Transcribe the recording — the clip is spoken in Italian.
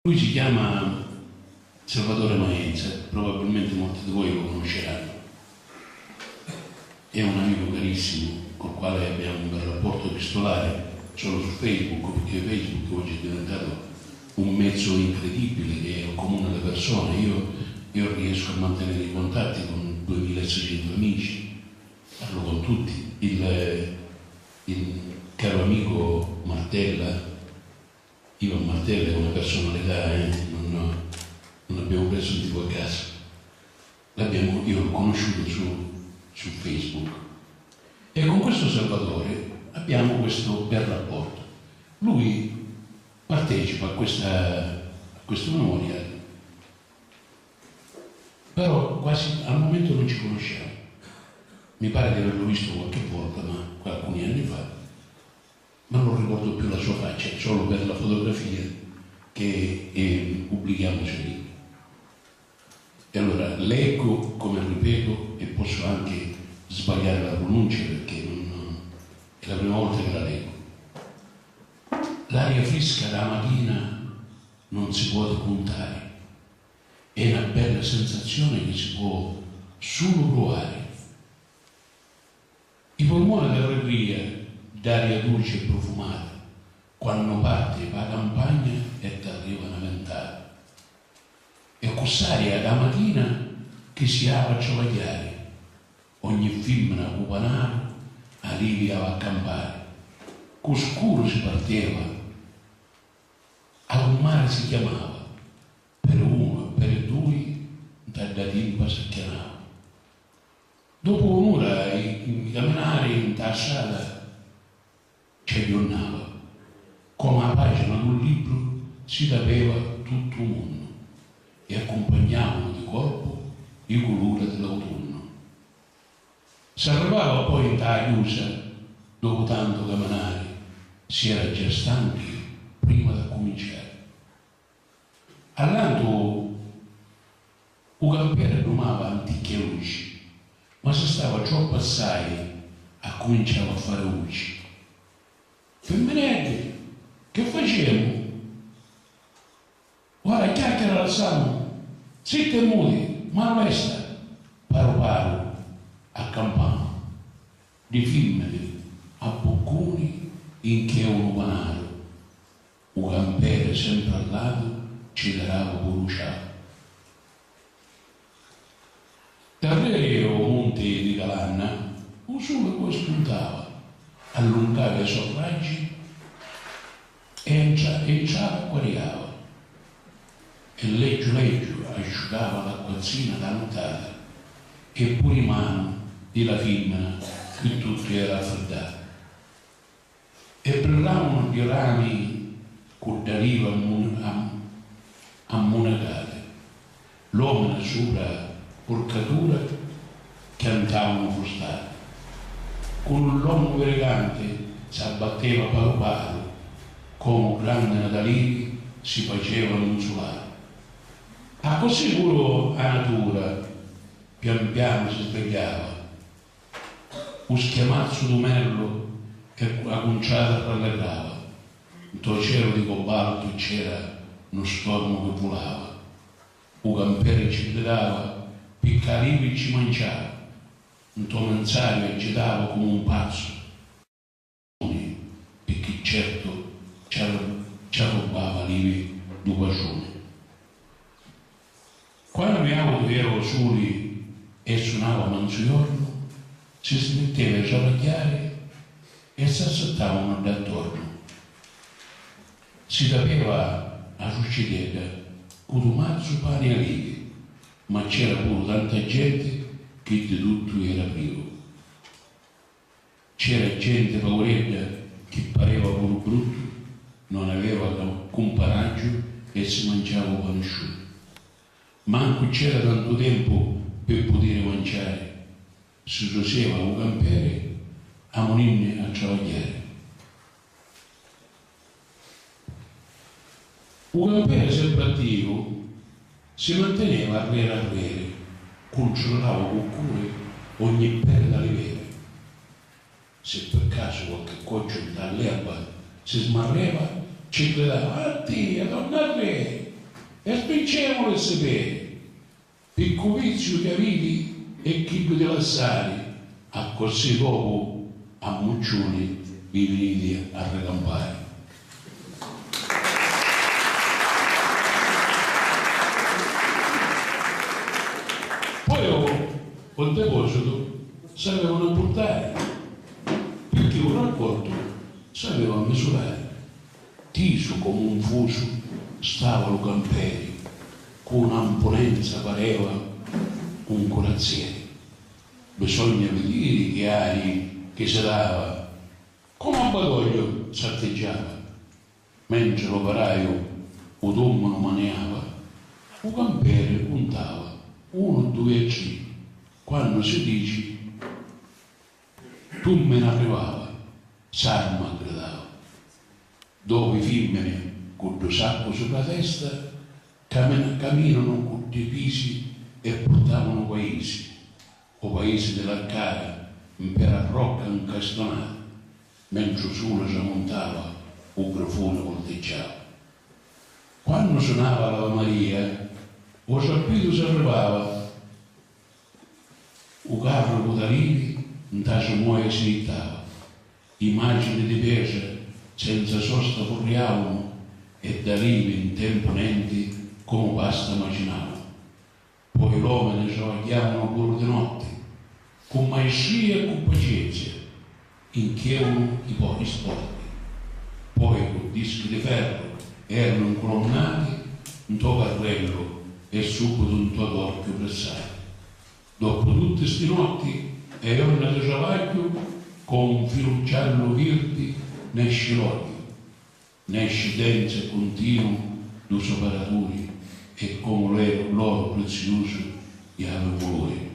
Lui si chiama Salvatore Maenza, probabilmente molti di voi lo conosceranno. È un amico carissimo col quale abbiamo un bel rapporto epistolare solo su Facebook, perché Facebook oggi è diventato un mezzo incredibile che è comune alle persone. Io riesco a mantenere i contatti con 2600 amici, parlo con tutti. Il caro amico Martella, Ivan Martella, è una personalità, non abbiamo preso un tipo a caso. Io l'ho conosciuto su Facebook e con questo Salvatore abbiamo questo bel rapporto. Lui partecipa a questo memoriale, però quasi al momento non ci conosciamo. Mi pare di averlo visto qualche volta, ma alcuni anni fa, ma non ricordo più la sua faccia, solo per la fotografia che pubblichiamo sui libri. E allora leggo, come ripeto, e posso anche sbagliare la pronuncia perché è la prima volta che la leggo. L'aria fresca da mattina non si può decontare, è una bella sensazione che si può solo provare. I polmoni dell'allegria d'aria dolce e profumata, quando parte per la campagna e ti arriva una ventata. E quest'aria da mattina che si apre a ciavagliare, ogni femmina cupanaro arriva a accampare. Coscuro si parteva, al mare si chiamava, per uno e per due, da timpa si chiamava. Dopo un'ora i camminare in tassata ci aggiornava, come a pagina di un libro si tapeva tutto il mondo e accompagnavano di corpo i colori dell'autunno. Si arrivava poi in chiusa, dopo tanto camminare, si era già stanchi prima di cominciare. All'anto un campiere domava antiche luci, ma se stava troppo assai a cominciare a fare luci. Femminette, che facciamo? Guarda, chiacchiera alzamo, zitti e muti, ma resta, paro accampamo, di femmine a bocconi in che uno panaro, un campiere sempre al lato ci darava bruciato. Dal monte di Calanna, un sole poi spuntava, allungava i suoi raggi e entrava e guariava. E leggio asciugava l'acquazzina da nottata e pure in mano della femmina che tutto era raffreddato. E brillavano gli rami con da riva ammonacate. L'uomo sopra porcatura cantavano frustate. Con un longo elegante si abbatteva palo palo, come grande natalini si facevano un solare. A così pure la natura pian piano si svegliava. Un schiamazzo d'umello che a conciata rallegrava. In cielo di cobalto c'era uno stormo che volava. Un campiere ci gridava, piccarivi ci mangiava. Un tuo mensario agitava come un pazzo. Perché certo ci rubava lì due pagioni. Quando abbiamo ero soli e suonava mangiorno, si smetteva a ciavagliare e si assettavano d'attorno. Si tapeva a succedere con un mazzo pane a righe, ma c'era pure tanta gente che di tutto era privo. C'era gente pauredda che pareva pure brutto, non aveva comparaggio e si mangiava panosciuto. Manco c'era tanto tempo per poter mangiare, si roseva un campiere a monine a travagliare. Un campiere sempre attivo si manteneva a rere, controllava con cure ogni perla di vere. Se per caso qualche coggio dall'erba si smarreva, ci gridava: "Addio, torna a re!" e spingevano e sapere, piccovizio che aviti e chi di lassari, a così dopo a Muccioni vi venite a recampare. Poi col deposito sapevano portare, perché un raccolto sapevano misurare. Tiso come un fuso stavano camperi, con un'amponenza pareva un corazziere. Bisogna vedere che ari che si dava, come un badoglio s'atteggiava, mentre l'operaio o tommo lo maniava, un campere puntava 1, 2 e 3. Quando si dice tu me ne arrivava, s'arma gridava. Dopo i femmine con due sacco sulla testa camminano con dei pisi e portavano paesi, o paesi della cara, per a rocca incastonata, mentre sulla si montava un grafone volteggiava. Quando suonava l'Ave Maria, o sapito si arrivava, o carro cotalini, in tasso muoia si ittava, immagini di pesa senza sosta corriavano e da rive in tempo nenti come basta immaginavano. Poi l'uomo ne travagliavano pure di notte, con maestria e con pazienza, inchievano i pochi sporti. Poi con dischi di ferro erano incolonnati in tuo carrello e subito in tuo d'occhio pressati. Dopo tutte sti notti e onna di travaglio, con un filucciallo virti ne esce l'odio, ne esce denso continuo dos operatori e come l'oro prezioso gli ave colori.